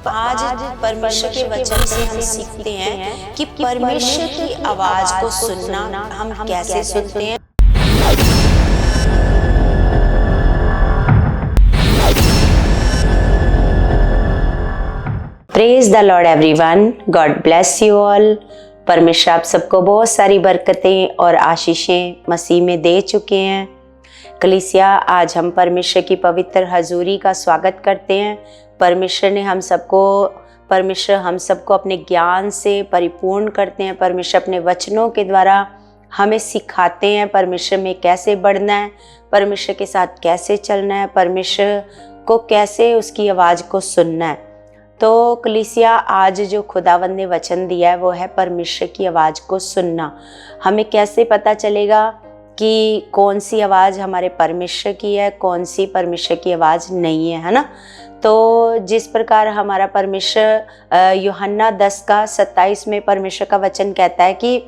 आज परमेश्वर के वचन से हम सीखते हैं कि परमेश्वर की आवाज को सुनना हम कैसे सुनते हैं। Praise the Lord everyone, God bless you all. परमेश्वर आप सबको बहुत सारी बरकतें और आशीषें मसीह में दे चुके हैं। कलीसिया, आज हम परमेश्वर की पवित्र हजूरी का स्वागत करते हैं। परमेश्वर हम सबको अपने ज्ञान से परिपूर्ण करते हैं। परमेश्वर अपने वचनों के द्वारा हमें सिखाते हैं परमेश्वर में कैसे बढ़ना है, परमेश्वर के साथ कैसे चलना है, परमेश्वर को कैसे उसकी आवाज़ को सुनना है। तो कलीसिया, आज जो खुदावंद ने वचन दिया है वो है परमेश्वर की आवाज़ को सुनना। हमें कैसे पता चलेगा कि कौन सी आवाज़ हमारे परमेश्वर की है, कौन सी परमेश्वर की आवाज़ नहीं है ना। तो जिस प्रकार हमारा परमेश्वर यूहन्ना 10:27 में परमेश्वर का वचन कहता है कि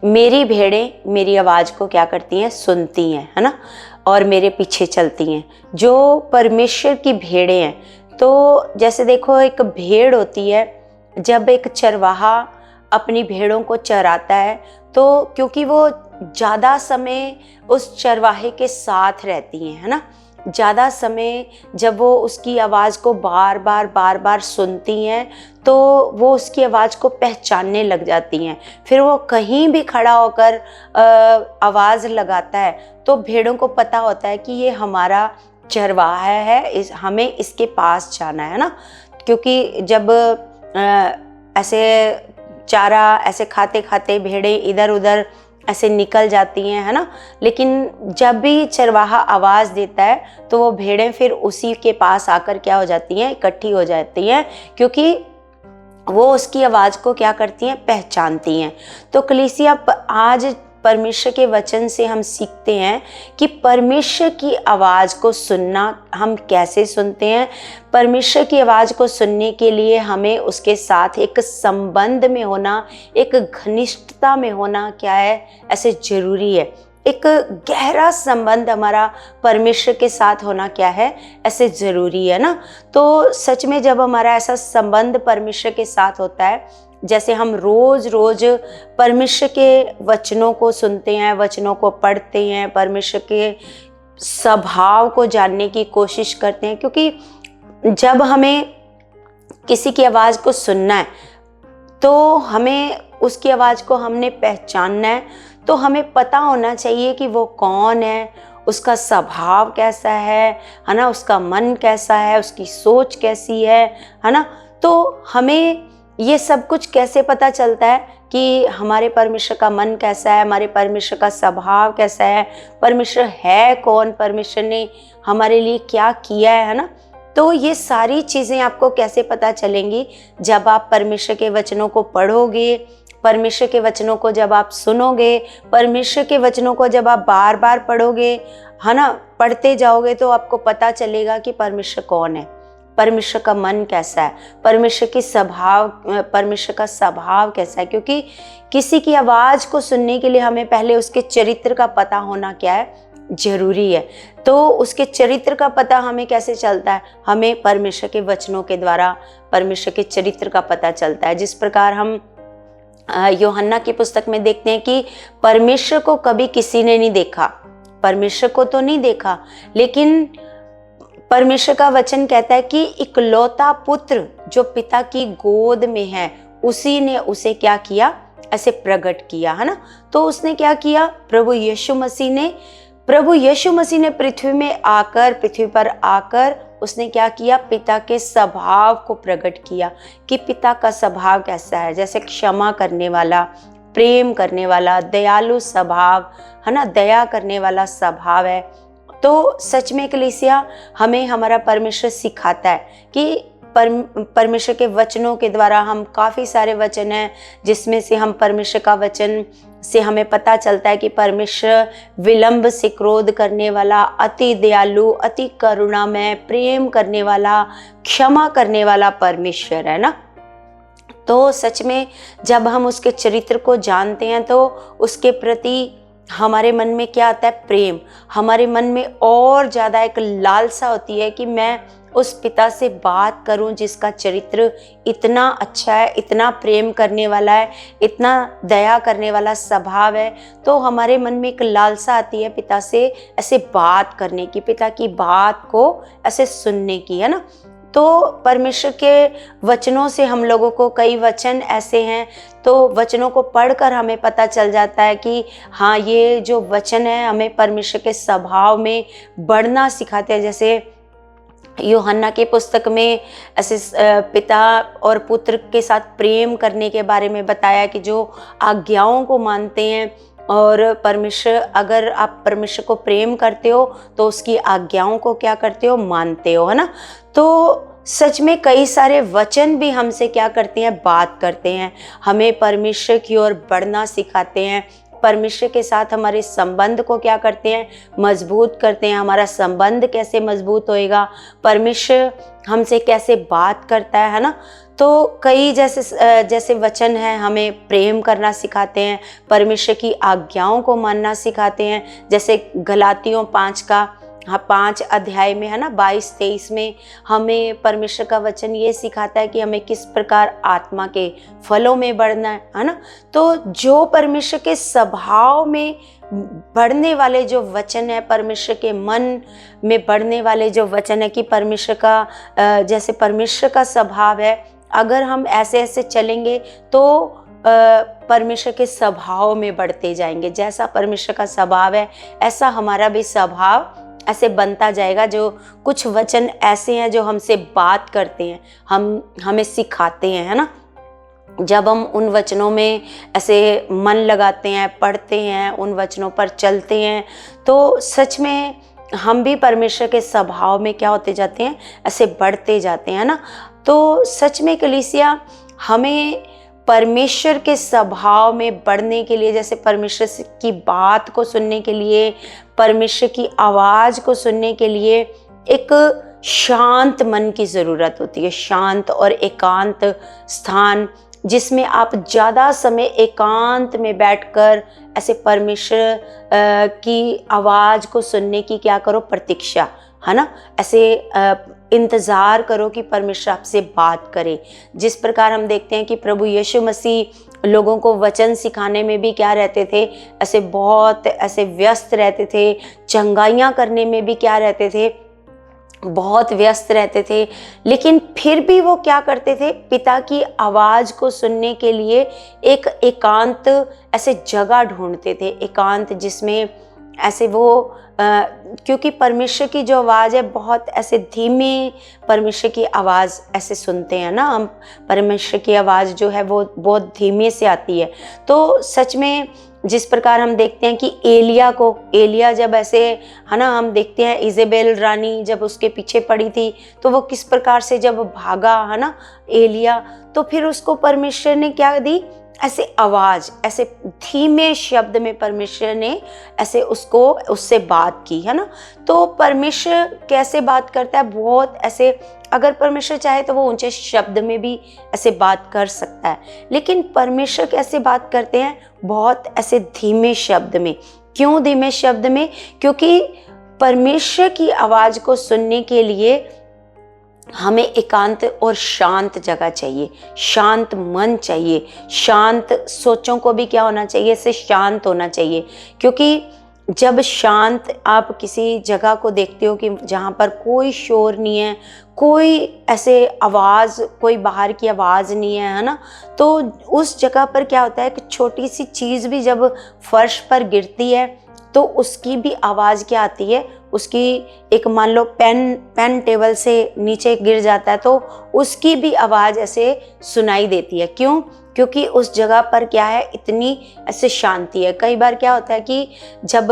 मेरी भेड़ें मेरी आवाज़ को क्या करती हैं, सुनती हैं, है ना, और मेरे पीछे चलती हैं। जो परमेश्वर की भेड़ें हैं, तो जैसे देखो एक भेड़ होती है, जब एक चरवाहा अपनी भेड़ों को चराता है तो क्योंकि वो ज़्यादा समय उस चरवाहे के साथ रहती हैं, है ना, ज़्यादा समय जब वो उसकी आवाज़ को बार बार सुनती हैं तो वो उसकी आवाज़ को पहचानने लग जाती हैं। फिर वो कहीं भी खड़ा होकर आवाज़ लगाता है तो भेड़ों को पता होता है कि ये हमारा चरवाहा है, हमें इसके पास जाना है ना। क्योंकि जब ऐसे चारा ऐसे खाते खाते भेड़ें इधर उधर ऐसे निकल जाती हैं, है ना, लेकिन जब भी चरवाहा आवाज़ देता है तो वो भेड़ें फिर उसी के पास आकर क्या हो जाती हैं, इकट्ठी हो जाती हैं, क्योंकि वो उसकी आवाज़ को क्या करती हैं, पहचानती हैं। तो कलीसिया, आज परमेश्वर के वचन से हम सीखते हैं कि परमेश्वर की आवाज़ को सुनना हम कैसे सुनते हैं। परमेश्वर की आवाज़ को सुनने के लिए हमें उसके साथ एक संबंध में होना, एक घनिष्ठता में होना क्या है, ऐसे ज़रूरी है। एक गहरा संबंध हमारा परमेश्वर के साथ होना क्या है, ऐसे ज़रूरी है ना। तो सच में जब हमारा ऐसा संबंध परमेश्वर के साथ होता है, जैसे हम रोज़ परमेश्वर के वचनों को सुनते हैं, वचनों को पढ़ते हैं, परमेश्वर के स्वभाव को जानने की कोशिश करते हैं, क्योंकि जब हमें किसी की आवाज़ को सुनना है तो हमें उसकी आवाज़ को हमने पहचानना है, तो हमें पता होना चाहिए कि वो कौन है, उसका स्वभाव कैसा है ना, उसका मन कैसा है, उसकी सोच कैसी है ना। तो हमें ये सब कुछ कैसे पता चलता है कि हमारे परमेश्वर का मन कैसा है, हमारे परमेश्वर का स्वभाव कैसा है, परमेश्वर है कौन, परमेश्वर ने हमारे लिए क्या किया है ना। तो ये सारी चीज़ें आपको कैसे पता चलेंगी, जब आप परमेश्वर के वचनों को पढ़ोगे, परमेश्वर के वचनों को जब आप सुनोगे, परमेश्वर के वचनों को जब आप बार बार पढ़ोगे, है ना, पढ़ते जाओगे, तो आपको पता चलेगा कि परमेश्वर कौन है, परमेश्वर का मन कैसा है, परमेश्वर का स्वभाव कैसा है। क्योंकि किसी की आवाज़ को सुनने के लिए हमें पहले उसके चरित्र का पता होना क्या है, जरूरी है। तो उसके चरित्र का पता हमें कैसे चलता है, हमें परमेश्वर के वचनों के द्वारा परमेश्वर के चरित्र का पता चलता है। जिस प्रकार हम यूहन्ना की पुस्तक में देखते हैं कि परमेश्वर को कभी किसी ने नहीं देखा, परमेश्वर को तो नहीं देखा, लेकिन परमेश्वर का वचन कहता है कि इकलौता पुत्र जो पिता की गोद में है, उसी ने उसे क्या किया, ऐसे प्रकट किया, है ना। तो उसने क्या किया, प्रभु यीशु मसीह ने पृथ्वी पर आकर उसने क्या किया, पिता के स्वभाव को प्रकट किया कि पिता का स्वभाव कैसा है, जैसे क्षमा करने वाला, प्रेम करने वाला, दयालु स्वभाव, है ना, दया करने वाला स्वभाव है। तो सच में कलीसिया, हमें हमारा परमेश्वर सिखाता है कि परमेश्वर के वचनों के द्वारा, हम काफ़ी सारे वचन हैं जिसमें से हम परमेश्वर का वचन से हमें पता चलता है कि परमेश्वर विलंब से क्रोध करने वाला, अति दयालु, अति करुणामय, प्रेम करने वाला, क्षमा करने वाला परमेश्वर है ना। तो सच में जब हम उसके चरित्र को जानते हैं तो उसके प्रति हमारे मन में क्या आता है, प्रेम। हमारे मन में और ज़्यादा एक लालसा होती है कि मैं उस पिता से बात करूं जिसका चरित्र इतना अच्छा है, इतना प्रेम करने वाला है, इतना दया करने वाला स्वभाव है। तो हमारे मन में एक लालसा आती है पिता से ऐसे बात करने की, पिता की बात को ऐसे सुनने की, है ना। तो परमेश्वर के वचनों से हम लोगों को, कई वचन ऐसे हैं तो वचनों को पढ़कर हमें पता चल जाता है कि हाँ, ये जो वचन है हमें परमेश्वर के स्वभाव में बढ़ना सिखाते हैं। जैसे यूहन्ना की पुस्तक में ऐसे पिता और पुत्र के साथ प्रेम करने के बारे में बताया कि जो आज्ञाओं को मानते हैं, और परमेश्वर, अगर आप परमेश्वर को प्रेम करते हो तो उसकी आज्ञाओं को क्या करते हो, मानते हो, है ना। तो सच में कई सारे वचन भी हमसे क्या करते हैं, बात करते हैं, हमें परमेश्वर की ओर बढ़ना सिखाते हैं, परमेश्वर के साथ हमारे संबंध को क्या करते हैं, मजबूत करते हैं। हमारा संबंध कैसे मजबूत होएगा, परमेश्वर हमसे कैसे बात करता है ना। तो कई जैसे वचन हैं हमें प्रेम करना सिखाते हैं, परमेश्वर की आज्ञाओं को मानना सिखाते हैं। जैसे गलातियों 5 अध्याय में, है ना, 22-23 में हमें परमेश्वर का वचन ये सिखाता है कि हमें किस प्रकार आत्मा के फलों में बढ़ना है ना। तो जो परमेश्वर के स्वभाव में बढ़ने वाले जो वचन है, परमेश्वर के मन में बढ़ने वाले जो वचन है कि परमेश्वर का जैसे परमेश्वर का स्वभाव है, अगर हम ऐसे ऐसे चलेंगे तो परमेश्वर के स्वभाव में बढ़ते जाएंगे। जैसा परमेश्वर का स्वभाव है ऐसा हमारा भी स्वभाव ऐसे बनता जाएगा। जो कुछ वचन ऐसे हैं जो हमसे बात करते हैं, हमें सिखाते हैं, है ना। जब हम उन वचनों में ऐसे मन लगाते हैं, पढ़ते हैं, उन वचनों पर चलते हैं, तो सच में हम भी परमेश्वर के स्वभाव में क्या होते जाते हैं, ऐसे बढ़ते जाते हैं ना। तो सच में कलीसिया, हमें परमेश्वर के स्वभाव में बढ़ने के लिए, जैसे परमेश्वर की बात को सुनने के लिए, परमेश्वर की आवाज़ को सुनने के लिए एक शांत मन की ज़रूरत होती है, शांत और एकांत स्थान, जिसमें आप ज़्यादा समय एकांत में बैठकर ऐसे परमेश्वर की आवाज़ को सुनने की क्या करो, प्रतीक्षा, है ना। ऐसे इंतज़ार करो कि परमेश्वर आपसे बात करे। जिस प्रकार हम देखते हैं कि प्रभु यीशु मसीह लोगों को वचन सिखाने में भी क्या रहते थे, ऐसे बहुत ऐसे व्यस्त रहते थे, चंगाइयाँ करने में भी क्या रहते थे, बहुत व्यस्त रहते थे। लेकिन फिर भी वो क्या करते थे, पिता की आवाज़ को सुनने के लिए एक एकांत ऐसे जगह ढूंढते थे, एकांत जिसमें ऐसे वो क्योंकि परमेश्वर की जो आवाज़ है बहुत ऐसे धीमी, परमेश्वर की आवाज़ ऐसे सुनते हैं ना हम, परमेश्वर की आवाज़ जो है वो बहुत धीमे से आती है। तो सच में जिस प्रकार हम देखते हैं कि एलिया जब ऐसे, है ना, हम देखते हैं इजेबेल रानी जब उसके पीछे पड़ी थी तो वो किस प्रकार से जब भागा, है ना, एलिया, तो फिर उसको परमेश्वर ने क्या दी, ऐसे आवाज़, ऐसे धीमे शब्द में परमेश्वर ने ऐसे उससे बात की, है ना। तो परमेश्वर कैसे बात करता है, बहुत ऐसे, अगर परमेश्वर चाहे तो वो ऊंचे शब्द में भी ऐसे बात कर सकता है, लेकिन परमेश्वर कैसे बात करते हैं, बहुत ऐसे धीमे शब्द में। क्यों धीमे शब्द में? क्योंकि परमेश्वर की आवाज़ को सुनने के लिए हमें एकांत और शांत जगह चाहिए, शांत मन चाहिए, शांत सोचों को भी क्या होना चाहिए, इससे शांत होना चाहिए। क्योंकि जब शांत आप किसी जगह को देखते हो कि जहाँ पर कोई शोर नहीं है, कोई ऐसे आवाज़, कोई बाहर की आवाज़ नहीं है ना, तो उस जगह पर क्या होता है कि छोटी सी चीज़ भी जब फर्श पर गिरती है तो उसकी भी आवाज़ क्या आती है, उसकी एक, मान लो पेन टेबल से नीचे गिर जाता है तो उसकी भी आवाज़ ऐसे सुनाई देती है। क्यों? क्योंकि उस जगह पर क्या है, इतनी ऐसे शांति है। कई बार क्या होता है कि जब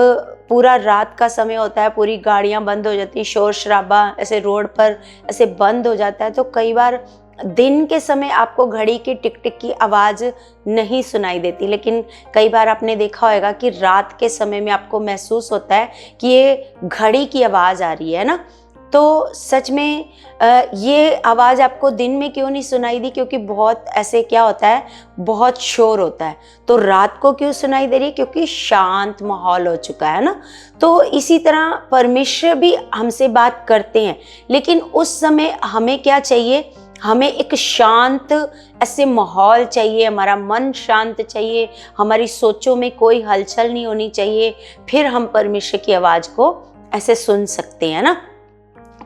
पूरा रात का समय होता है, पूरी गाड़ियां बंद हो जाती हैं, शोर शराबा ऐसे रोड पर ऐसे बंद हो जाता है, तो कई बार दिन के समय आपको घड़ी की टिक टिक की आवाज़ नहीं सुनाई देती, लेकिन कई बार आपने देखा होगा कि रात के समय में आपको महसूस होता है कि ये घड़ी की आवाज़ आ रही है ना। तो सच में ये आवाज़ आपको दिन में क्यों नहीं सुनाई दी, क्योंकि बहुत ऐसे क्या होता है, बहुत शोर होता है। तो रात को क्यों सुनाई दे रही है, क्योंकि शांत माहौल हो चुका है ना। तो इसी तरह परमेश्वर भी हमसे बात करते हैं, लेकिन उस समय हमें क्या चाहिए, हमें एक शांत ऐसे माहौल चाहिए, हमारा मन शांत चाहिए, हमारी सोचों में कोई हलचल नहीं होनी चाहिए, फिर हम परमेश्वर की आवाज़ को ऐसे सुन सकते हैं ना।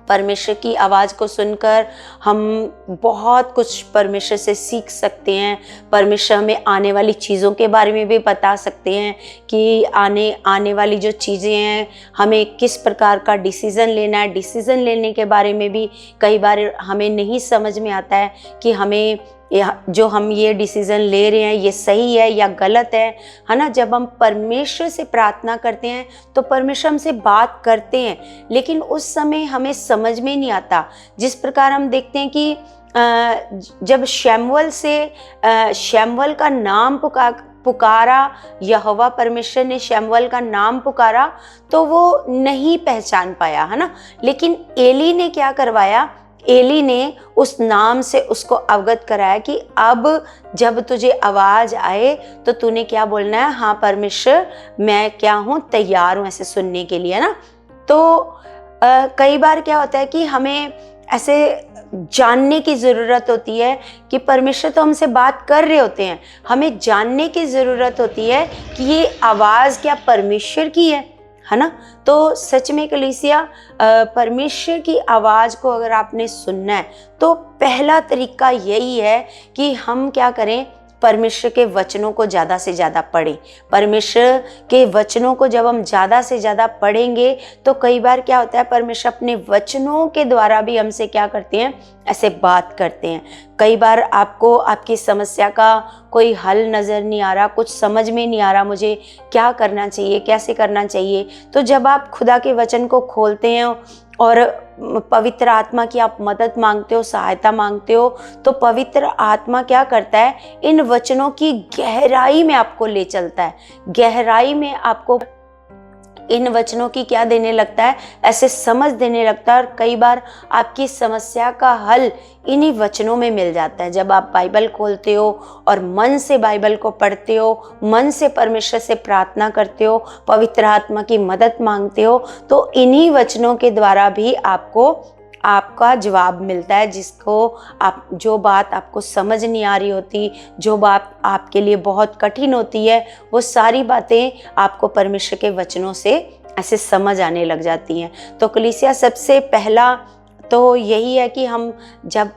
परमेश्वर की आवाज़ को सुनकर हम बहुत कुछ परमेश्वर से सीख सकते हैं। परमेश्वर हमें आने वाली चीज़ों के बारे में भी बता सकते हैं कि आने वाली जो चीज़ें हैं, हमें किस प्रकार का डिसीज़न लेना है। डिसीज़न लेने के बारे में भी कई बार हमें नहीं समझ में आता है कि हमें जो हम ये डिसीज़न ले रहे हैं ये सही है या गलत है ना। जब हम परमेश्वर से प्रार्थना करते हैं तो परमेश्वर हमसे बात करते हैं, लेकिन उस समय हमें समझ में नहीं आता। जिस प्रकार हम देखते हैं कि जब शमूएल का नाम पुकारा, यहोवा परमेश्वर ने शमूएल का नाम पुकारा तो वो नहीं पहचान पाया, है ना। लेकिन एली ने क्या करवाया, एली ने उस नाम से उसको अवगत कराया कि अब जब तुझे आवाज़ आए तो तूने क्या बोलना है, हाँ परमेश्वर मैं क्या हूँ, तैयार हूँ ऐसे सुनने के लिए ना। तो कई बार क्या होता है कि हमें ऐसे जानने की ज़रूरत होती है कि परमेश्वर तो हमसे बात कर रहे होते हैं, हमें जानने की ज़रूरत होती है कि ये आवाज़ क्या परमेश्वर की है ना। तो सच में कलीसिया, परमेश्वर की आवाज़ को अगर आपने सुनना है तो पहला तरीका यही है कि हम क्या करें, परमेश्वर के वचनों को ज़्यादा से ज़्यादा पढ़ें। परमेश्वर के वचनों को जब हम ज़्यादा से ज़्यादा पढ़ेंगे तो कई बार क्या होता है, परमेश्वर अपने वचनों के द्वारा भी हमसे क्या करते हैं, ऐसे बात करते हैं। कई बार आपको आपकी समस्या का कोई हल नज़र नहीं आ रहा, कुछ समझ में नहीं आ रहा मुझे क्या करना चाहिए, कैसे करना चाहिए। तो जब आप खुदा के वचन को खोलते हैं और पवित्र आत्मा की आप मदद मांगते हो, सहायता मांगते हो, तो पवित्र आत्मा क्या करता है, इन वचनों की गहराई में आपको ले चलता है। गहराई में आपको इन वचनों की क्या देने लगता है, ऐसे समझ देने लगता है। और कई बार आपकी समस्या का हल इन्हीं वचनों में मिल जाता है। जब आप बाइबल खोलते हो और मन से बाइबल को पढ़ते हो, मन से परमेश्वर से प्रार्थना करते हो, पवित्र आत्मा की मदद मांगते हो, तो इन्हीं वचनों के द्वारा भी आपका जवाब मिलता है। जो बात आपको समझ नहीं आ रही होती, जो बात आपके लिए बहुत कठिन होती है, वो सारी बातें आपको परमेश्वर के वचनों से ऐसे समझ आने लग जाती हैं। तो कलीसिया, सबसे पहला तो यही है कि हम जब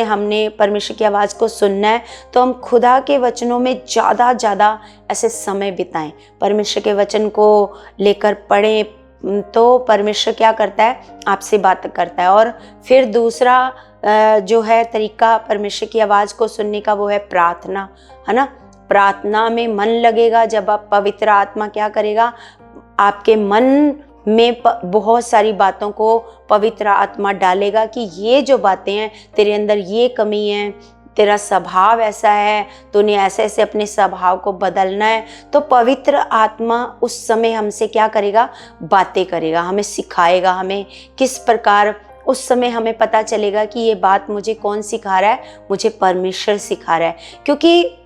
हमने परमेश्वर की आवाज़ को सुनना है तो हम खुदा के वचनों में ज़्यादा ऐसे समय बिताएं, परमेश्वर के वचन को लेकर पढ़ें। तो परमेश्वर क्या करता है, आपसे बात करता है। और फिर दूसरा जो है तरीका परमेश्वर की आवाज़ को सुनने का, वो है प्रार्थना, है ना। प्रार्थना में मन लगेगा जब आप पवित्र आत्मा क्या करेगा, आपके मन में बहुत सारी बातों को पवित्र आत्मा डालेगा कि ये जो बातें हैं तेरे अंदर, ये कमी है, तेरा स्वभाव ऐसा है, तूने ऐसे ऐसे अपने स्वभाव को बदलना है। तो पवित्र आत्मा उस समय हमसे क्या करेगा, बातें करेगा, हमें सिखाएगा, हमें किस प्रकार। उस समय हमें पता चलेगा कि ये बात मुझे कौन सिखा रहा है, मुझे परमेश्वर सिखा रहा है। क्योंकि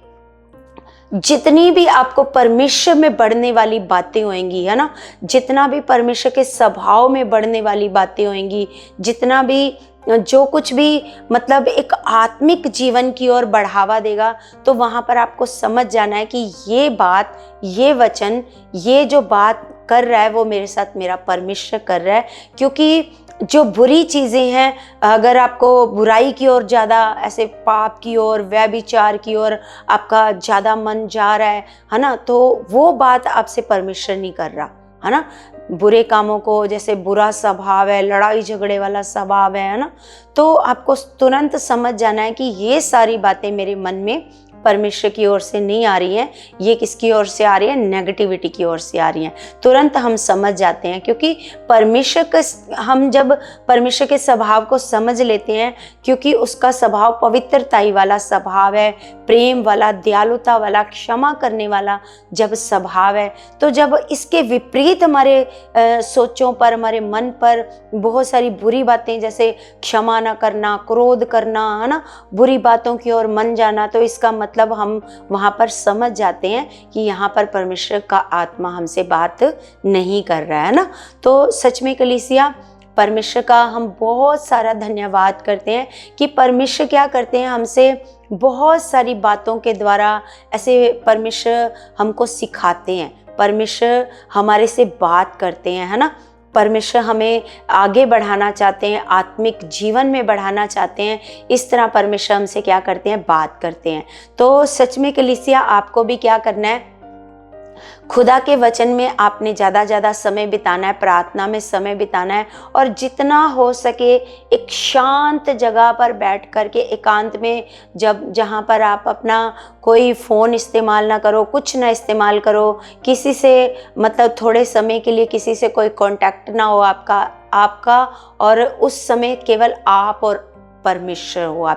जितनी भी आपको परमेश्वर में बढ़ने वाली बातें होंगी, है ना, जितना भी परमेश्वर के स्वभाव में बढ़ने वाली बातें होंगी, जितना भी जो कुछ भी मतलब एक आत्मिक जीवन की ओर बढ़ावा देगा, तो वहाँ पर आपको समझ जाना है कि ये बात, ये वचन, ये जो बात कर रहा है वो मेरे साथ मेरा परमेश्वर कर रहा है। क्योंकि जो बुरी चीज़ें हैं, अगर आपको बुराई की ओर ज़्यादा, ऐसे पाप की ओर, व्यभिचार की ओर आपका ज़्यादा मन जा रहा है ना, तो वो बात आपसे परमेश्वर नहीं कर रहा, है ना। बुरे कामों को, जैसे बुरा स्वभाव है, लड़ाई झगड़े वाला स्वभाव है ना, तो आपको तुरंत समझ जाना है कि ये सारी बातें मेरे मन में परमेश्वर की ओर से नहीं आ रही हैं, ये किसकी ओर से आ रही है, नेगेटिविटी की ओर से आ रही हैं। तुरंत हम समझ जाते हैं, क्योंकि हम जब परमेश्वर के स्वभाव को समझ लेते हैं, क्योंकि उसका स्वभाव पवित्रताई वाला स्वभाव है, प्रेम वाला, दयालुता वाला, क्षमा करने वाला जब स्वभाव है, तो जब इसके विपरीत हमारे सोचों पर, हमारे मन पर बहुत सारी बुरी बातें, जैसे क्षमा न करना, क्रोध करना, है ना, बुरी बातों की ओर मन जाना, तो इसका मतलब हम वहाँ पर समझ जाते हैं कि यहाँ पर परमेश्वर का आत्मा हमसे बात नहीं कर रहा है ना। तो सच में कलीसिया, परमेश्वर का हम बहुत सारा धन्यवाद करते हैं कि परमेश्वर क्या करते हैं, हमसे बहुत सारी बातों के द्वारा ऐसे परमेश्वर हमको सिखाते हैं, परमेश्वर हमारे से बात करते हैं, है ना। परमेश्वर हमें आगे बढ़ाना चाहते हैं, आत्मिक जीवन में बढ़ाना चाहते हैं, इस तरह परमेश्वर हमसे क्या करते हैं, बात करते हैं। तो सच में कलीसिया, आपको भी क्या करना है, खुदा के वचन में आपने ज़्यादा समय बिताना है, प्रार्थना में समय बिताना है, और जितना हो सके एक शांत जगह पर बैठ कर के एकांत में, जहाँ पर आप अपना कोई फ़ोन इस्तेमाल ना करो, कुछ ना इस्तेमाल करो, किसी से मतलब थोड़े समय के लिए किसी से कोई कांटेक्ट ना हो आपका और उस समय केवल आप और परमेश्वर हो,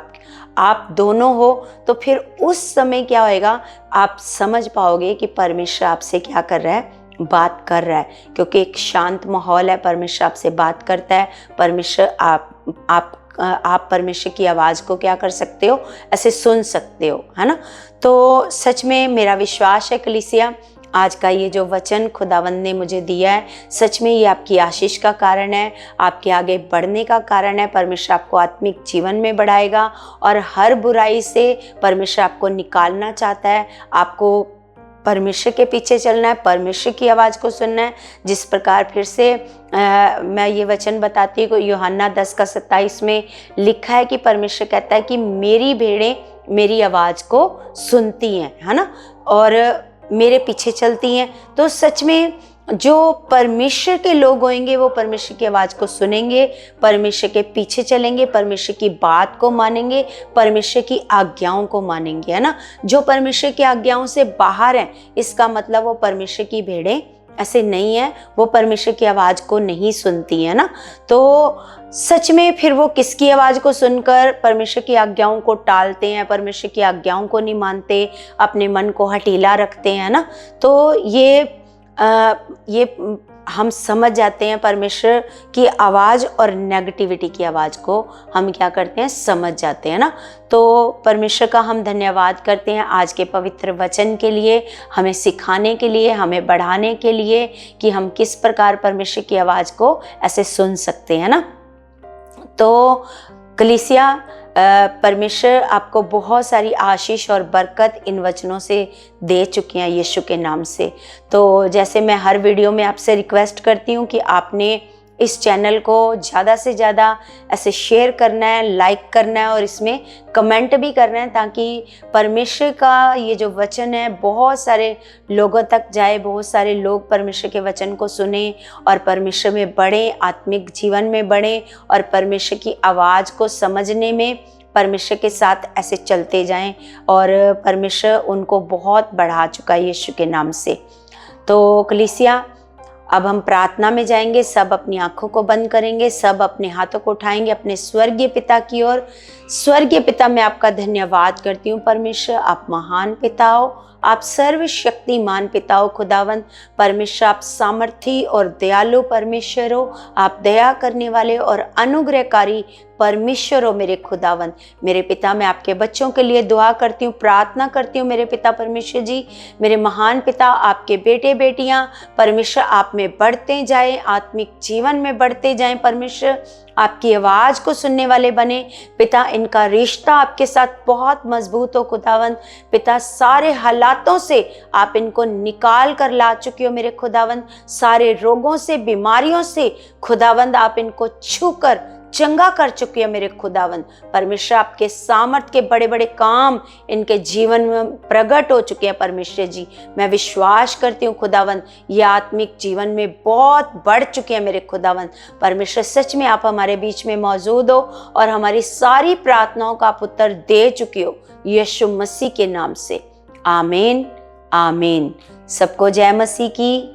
आप दोनों हो, तो फिर उस समय क्या होएगा, आप समझ पाओगे कि परमेश्वर आपसे क्या कर रहा है, बात कर रहा है, क्योंकि एक शांत माहौल है, परमेश्वर आपसे बात करता है। परमेश्वर आप परमेश्वर की आवाज़ को क्या कर सकते हो, ऐसे सुन सकते हो, है ना। तो सच में मेरा विश्वास है कलीसिया, आज का ये जो वचन खुदावंद ने मुझे दिया है, सच में ये आपकी आशीष का कारण है, आपके आगे बढ़ने का कारण है। परमेश्वर आपको आत्मिक जीवन में बढ़ाएगा और हर बुराई से परमेश्वर आपको निकालना चाहता है। आपको परमेश्वर के पीछे चलना है, परमेश्वर की आवाज़ को सुनना है। जिस प्रकार फिर से मैं ये वचन बताती हूँ, यूहन्ना 10:27 में लिखा है कि परमेश्वर कहता है कि मेरी भेड़ें मेरी आवाज़ को सुनती हैं, है ना, और मेरे पीछे चलती हैं। तो सच में जो परमेश्वर के लोग होंगे वो परमेश्वर की आवाज़ को सुनेंगे, परमेश्वर के पीछे चलेंगे, परमेश्वर की बात को मानेंगे, परमेश्वर की आज्ञाओं को मानेंगे, है ना। जो परमेश्वर की आज्ञाओं से बाहर हैं, इसका मतलब वो परमेश्वर की भेड़ें ऐसे नहीं है, वो परमेश्वर की आवाज़ को नहीं सुनती है ना। तो सच में फिर वो किसकी आवाज़ को सुनकर परमेश्वर की आज्ञाओं को टालते हैं, परमेश्वर की आज्ञाओं को नहीं मानते, अपने मन को हठीला रखते हैं ना। तो ये हम समझ जाते हैं परमेश्वर की आवाज़ और नेगेटिविटी की आवाज़ को हम क्या करते हैं, समझ जाते हैं ना। तो परमेश्वर का हम धन्यवाद करते हैं आज के पवित्र वचन के लिए, हमें सिखाने के लिए, हमें बढ़ाने के लिए कि हम किस प्रकार परमेश्वर की आवाज़ को ऐसे सुन सकते हैं ना। तो कलीसिया, परमेश्वर आपको बहुत सारी आशीष और बरकत इन वचनों से दे चुके हैं यीशु के नाम से। तो जैसे मैं हर वीडियो में आपसे रिक्वेस्ट करती हूँ कि आपने इस चैनल को ज़्यादा से ज़्यादा ऐसे शेयर करना है, लाइक करना है और इसमें कमेंट भी करना है, ताकि परमेश्वर का ये जो वचन है बहुत सारे लोगों तक जाए, बहुत सारे लोग परमेश्वर के वचन को सुने और परमेश्वर में बढ़ें, आत्मिक जीवन में बढ़ें और परमेश्वर की आवाज़ को समझने में परमेश्वर के साथ ऐसे चलते जाएं। और परमेश्वर उनको बहुत बढ़ा चुका है यीशु के नाम से। तो कलीसिया, अब हम प्रार्थना में जाएंगे। सब अपनी आंखों को बंद करेंगे, सब अपने हाथों को उठाएंगे अपने स्वर्गीय पिता की ओर। स्वर्गीय पिता, मैं आपका धन्यवाद करती हूँ परमेश्वर, आप महान पिता हो, आप सर्वशक्तिमान पिता हो खुदावंद। परमेश्वर, आप सामर्थी और दयालु परमेश्वर हो, आप दया करने वाले और अनुग्रहकारी परमेश्वर हो मेरे खुदावंद। मेरे पिता, मैं आपके बच्चों के लिए दुआ करती हूँ, प्रार्थना करती हूँ मेरे पिता परमेश्वर जी, मेरे महान पिता, आपके बेटे बेटियाँ परमेश्वर आप में बढ़ते जाएं, आत्मिक जीवन में बढ़ते जाएं परमेश्वर, आपकी आवाज़ को सुनने वाले बने पिता। इनका रिश्ता आपके साथ बहुत मजबूत हो खुदावंद। पिता, सारे हालातों से आप इनको निकाल कर ला चुके हो मेरे खुदावंद, सारे रोगों से, बीमारियों से खुदावंद आप इनको छू कर चंगा कर चुकी है मेरे खुदावन। परमेश्वर आपके सामर्थ के बड़े बड़े काम इनके जीवन में प्रकट हो चुके हैं परमेश्वर जी। मैं विश्वास करती हूँ खुदावन, ये आत्मिक जीवन में बहुत बढ़ चुके हैं मेरे खुदावन। परमेश्वर सच में आप हमारे बीच में मौजूद हो और हमारी सारी प्रार्थनाओं का आप उत्तर दे चुके हो यीशु मसीह के नाम से। आमीन आमीन। सबको जय मसीह की।